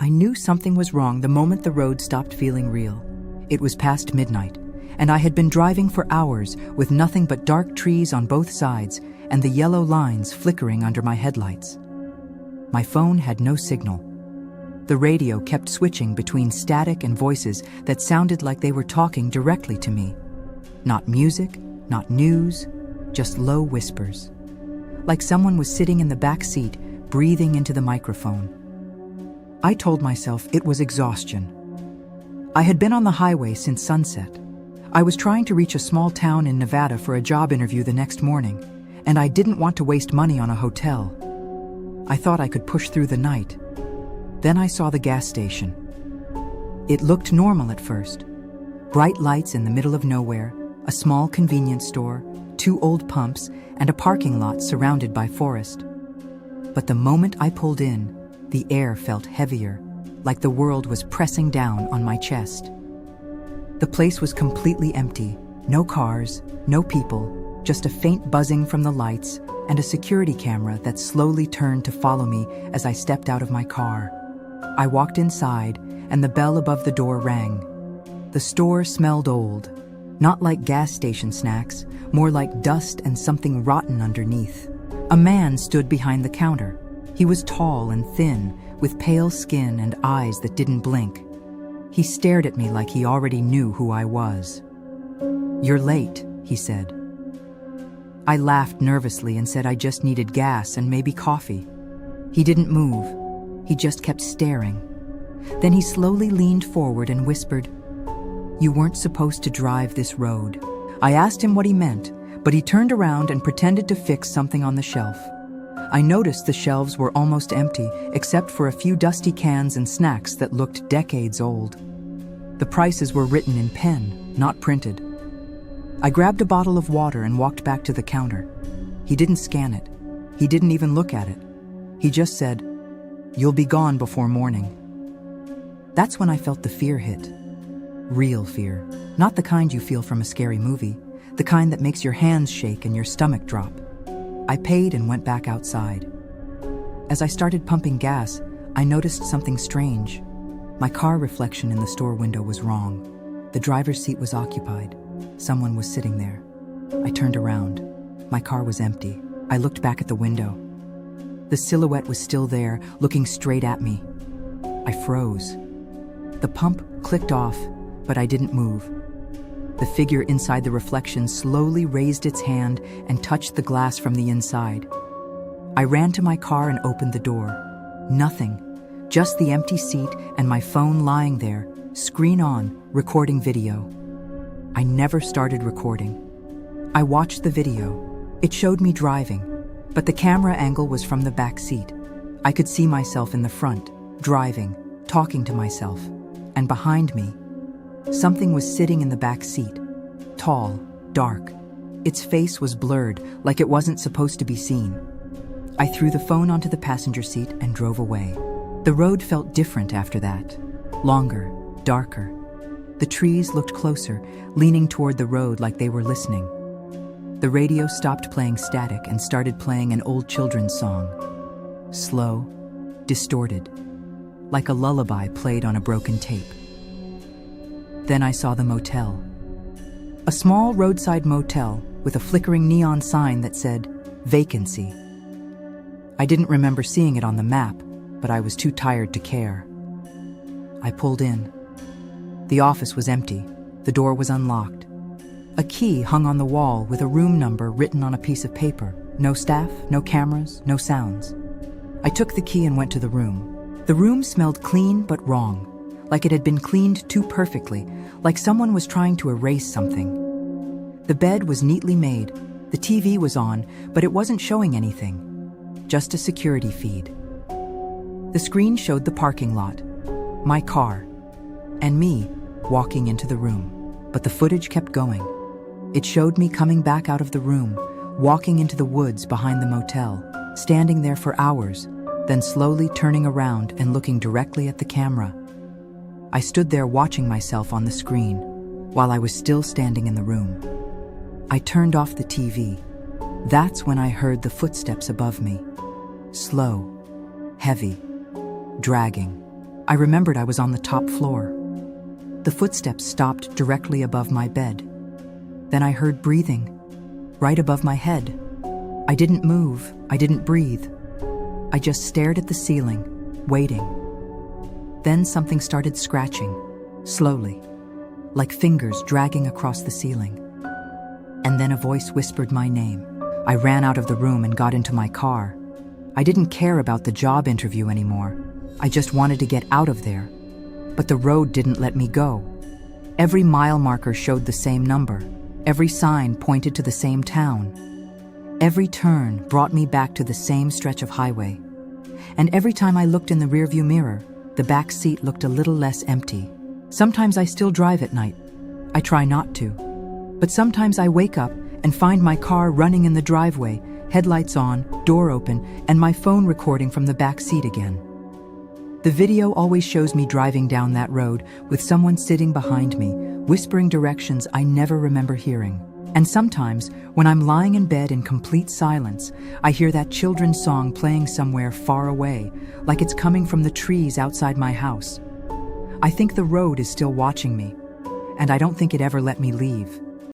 I knew something was wrong the moment the road stopped feeling real. It was past midnight, and I had been driving for hours with nothing but dark trees on both sides and the yellow lines flickering under my headlights. My phone had no signal. The radio kept switching between static and voices that sounded like they were talking directly to me. Not music, not news, just low whispers. Like someone was sitting in the back seat, breathing into the microphone. I told myself it was exhaustion. I had been on the highway since sunset. I was trying to reach a small town in Nevada for a job interview the next morning, and I didn't want to waste money on a hotel. I thought I could push through the night. Then I saw the gas station. It looked normal at first. Bright lights in the middle of nowhere, a small convenience store, 2 old pumps, and a parking lot surrounded by forest. But the moment I pulled in, the air felt heavier, like the world was pressing down on my chest. The place was completely empty. No cars, no people, just a faint buzzing from the lights and a security camera that slowly turned to follow me as I stepped out of my car. I walked inside, and the bell above the door rang. The store smelled old, not like gas station snacks, more like dust and something rotten underneath. A man stood behind the counter. He was tall and thin, with pale skin and eyes that didn't blink. He stared at me like he already knew who I was. "You're late," he said. I laughed nervously and said I just needed gas and maybe coffee. He didn't move. He just kept staring. Then he slowly leaned forward and whispered, "You weren't supposed to drive this road." I asked him what he meant, but he turned around and pretended to fix something on the shelf. I noticed the shelves were almost empty, except for a few dusty cans and snacks that looked decades old. The prices were written in pen, not printed. I grabbed a bottle of water and walked back to the counter. He didn't scan it. He didn't even look at it. He just said, "You'll be gone before morning." That's when I felt the fear hit. Real fear. Not the kind you feel from a scary movie, the kind that makes your hands shake and your stomach drop. I paid and went back outside. As I started pumping gas, I noticed something strange. My car reflection in the store window was wrong. The driver's seat was occupied. Someone was sitting there. I turned around. My car was empty. I looked back at the window. The silhouette was still there, looking straight at me. I froze. The pump clicked off, but I didn't move. The figure inside the reflection slowly raised its hand and touched the glass from the inside. I ran to my car and opened the door. Nothing, just the empty seat and my phone lying there, screen on, recording video. I never started recording. I watched the video. It showed me driving, but the camera angle was from the back seat. I could see myself in the front, driving, talking to myself, and behind me, something was sitting in the back seat, tall, dark. Its face was blurred, like it wasn't supposed to be seen. I threw the phone onto the passenger seat and drove away. The road felt different after that. Longer, darker. The trees looked closer, leaning toward the road like they were listening. The radio stopped playing static and started playing an old children's song. Slow, distorted, like a lullaby played on a broken tape. Then I saw the motel. A small roadside motel with a flickering neon sign that said, "Vacancy." I didn't remember seeing it on the map, but I was too tired to care. I pulled in. The office was empty. The door was unlocked. A key hung on the wall with a room number written on a piece of paper. No staff, no cameras, no sounds. I took the key and went to the room. The room smelled clean but wrong, like it had been cleaned too perfectly, like someone was trying to erase something. The bed was neatly made. The TV was on, but it wasn't showing anything. Just a security feed. The screen showed the parking lot, my car, and me walking into the room. But the footage kept going. It showed me coming back out of the room, walking into the woods behind the motel, standing there for hours, then slowly turning around and looking directly at the camera. I stood there watching myself on the screen, while I was still standing in the room. I turned off the TV. That's when I heard the footsteps above me. Slow, heavy, dragging. I remembered I was on the top floor. The footsteps stopped directly above my bed. Then I heard breathing, right above my head. I didn't move, I didn't breathe. I just stared at the ceiling, waiting. Then something started scratching, slowly, like fingers dragging across the ceiling. And then a voice whispered my name. I ran out of the room and got into my car. I didn't care about the job interview anymore. I just wanted to get out of there. But the road didn't let me go. Every mile marker showed the same number. Every sign pointed to the same town. Every turn brought me back to the same stretch of highway. And every time I looked in the rearview mirror, the back seat looked a little less empty. Sometimes I still drive at night. I try not to. But sometimes I wake up and find my car running in the driveway, headlights on, door open, and my phone recording from the back seat again. The video always shows me driving down that road with someone sitting behind me, whispering directions I never remember hearing. And sometimes, when I'm lying in bed in complete silence, I hear that children's song playing somewhere far away, like it's coming from the trees outside my house. I think the road is still watching me, and I don't think it ever let me leave.